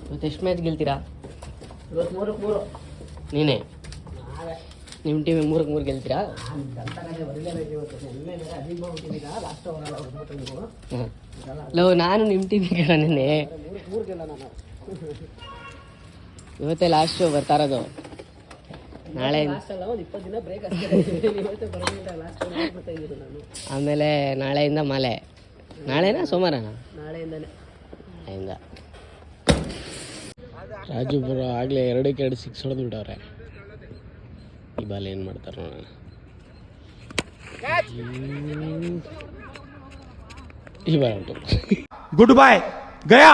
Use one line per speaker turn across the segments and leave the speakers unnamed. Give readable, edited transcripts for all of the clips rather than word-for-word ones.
ಇವತ್ತು ಎಷ್ಟು ಮ್ಯಾಚ್ ಗೆಲ್ತೀರಾ?
ಇವತ್ತು 3-3
ನೀನೇ ನಿಮ್ಮ ಟೀಮ್ 3-3 ಗೆಲ್ತೀರಾ? ಲವ್ ನಾನು ನಿಮ್ಮ ಟೀಮಿಗೆ ನಿನ್ನೆ ಇವತ್ತೇ ಲಾಸ್ಟ್ ಬರ್ತಾ ಇರೋದು. ನಾಳೆ ಆಮೇಲೆ ನಾಳೆಯಿಂದ ಮಾಲೆ. ನಾಳೆನಾ ಸೋಮವಾರನಾ? ನಾಳೆಯಿಂದ. ರಾಜು ಬರೋ ಆಗಲೇ 2-2 6 ಹೊಡೆದು ಬಿಟ್ಟವ್ರೆ. ಈ ಬಾಲ್ ಏನು ಮಾಡ್ತಾರೆ ನೋಡೋಣ. ಈ ಬಾಲ್ ಔಟು.
ಗುಡ್ ಬಾಯ್ ಗಯಾ.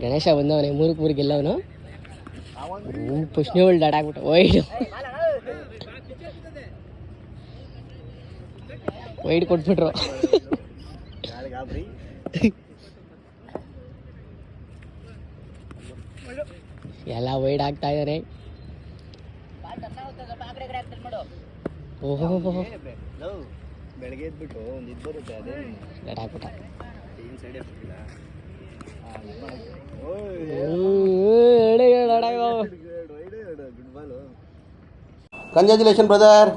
ಗಣೇಶ ಬಂದವನೇ 3-3 ಗೆಲ್ಲವನು. ಪುಷ್ಣಿ ಡಾಡ್ ಆಗ್ಬಿಟ್ಟು ವೈಡ್ ಕೊಟ್ಬಿಟ್ರು. ಎಲ್ಲ ವೈಡ್ ಆಗ್ತಾ ಇದಾರೆ. ಓಹೋ
ಬೆಳಗ್ಗೆ ಎದ್ಬಿಟ್ಟು ಒಂದು ಇದು ಬರುತ್ತೆ ಅದೇ
ಡಾಡ್ ಆಗ್ಬಿಟ್ಟ.
Congratulation brother.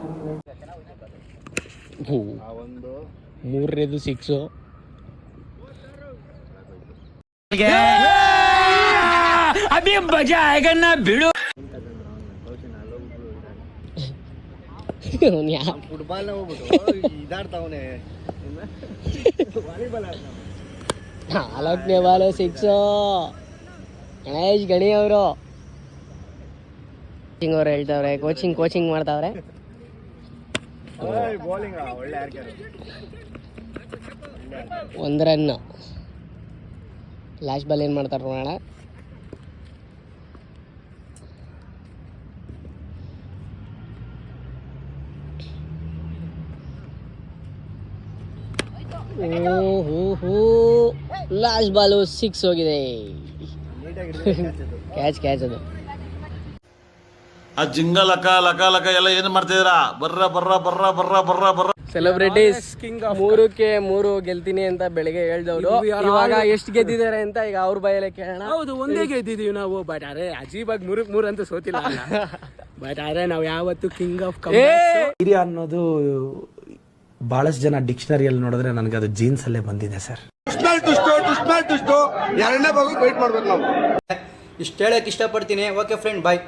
ಒಂದು 3ನೇದು 6.
ಅಭಿ ಮಜಾ ಆएगा ना ಬಿಡು.
ಫುಟ್ಬಾಲ್ ಹೋಗ್ಬಿಟ್ಟು ಇದಾಡ್ತಾವನೆ.
4ನೇ ಬಾಲು 6. ಗಣೇಶ್ ಗಣಿ ಅವರು ಅವ್ರು ಹೇಳ್ತಾವ್ರೆ ಕೋಚಿಂಗ್ ಮಾಡ್ತಾವ್ರೆ. ಒಂದು ರನ್. ಲಾಸ್ಟ್ ಬಾಲ್ ಏನು ಮಾಡ್ತಾರೆ ನೋಡೋಣ. ಲಾಸ್ಟ್ ಬಾಲು 6 ಹೋಗಿದೆ. ಕ್ಯಾಚ್ ಅದು.
ಆ ಜಿಂಗ ಲಕ ಎಲ್ಲ ಏನು ಮಾಡ್ತಿದ್ದೀರಾ? ಬರ್ರ
ಸೆಲೆಬ್ರಿಟೀಸ್ 3ಕ್ಕೆ 3 ಗೆಲ್ತೀನಿ ಅಂತ ಬೆಳಿಗ್ಗೆ ಹೇಳ್ದವ್ರು. ಇವಾಗ ಎಷ್ಟು ಗೆದ್ದಿದ್ದಾರೆ ಅಂತ ಈಗ ಅವ್ರ ಬಾಯಲ್ಲೇ ಕೇಳೋಣ.
ಹೌದು, ಒಂದೇ ಗೆದ್ದಿದೀವಿ ನಾವು. ಬಟ್ ಅರೆ ಅಜೀಬಾಗಿ 3-3 ಅಂತ ಸೋತಿಲ್ಲ. ಬಟ್ ಅರೆ ನಾವು ಯಾವತ್ತು ಕಿಂಗ್ ಆಫ್
ಹಿರಿಯ ಅನ್ನೋದು ಬಹಳಷ್ಟು ಜನ ಡಿಕ್ಷನರಿಯಲ್ಲಿ ನೋಡಿದ್ರೆ ನನಗೆ ಅದು ಜೀನ್ಸ್ ಅಲ್ಲೇ ಬಂದಿದೆ ಸರ್.
ಎರಡನೇ ಭಾಗ ವೇಟ್ ಮಾಡ್ಬೇಕು ನಾವು.
ಇಷ್ಟು ಹೇಳಕ್ ಇಷ್ಟಪಡ್ತೀನಿ. ಓಕೆ ಫ್ರೆಂಡ್, ಬಾಯ್.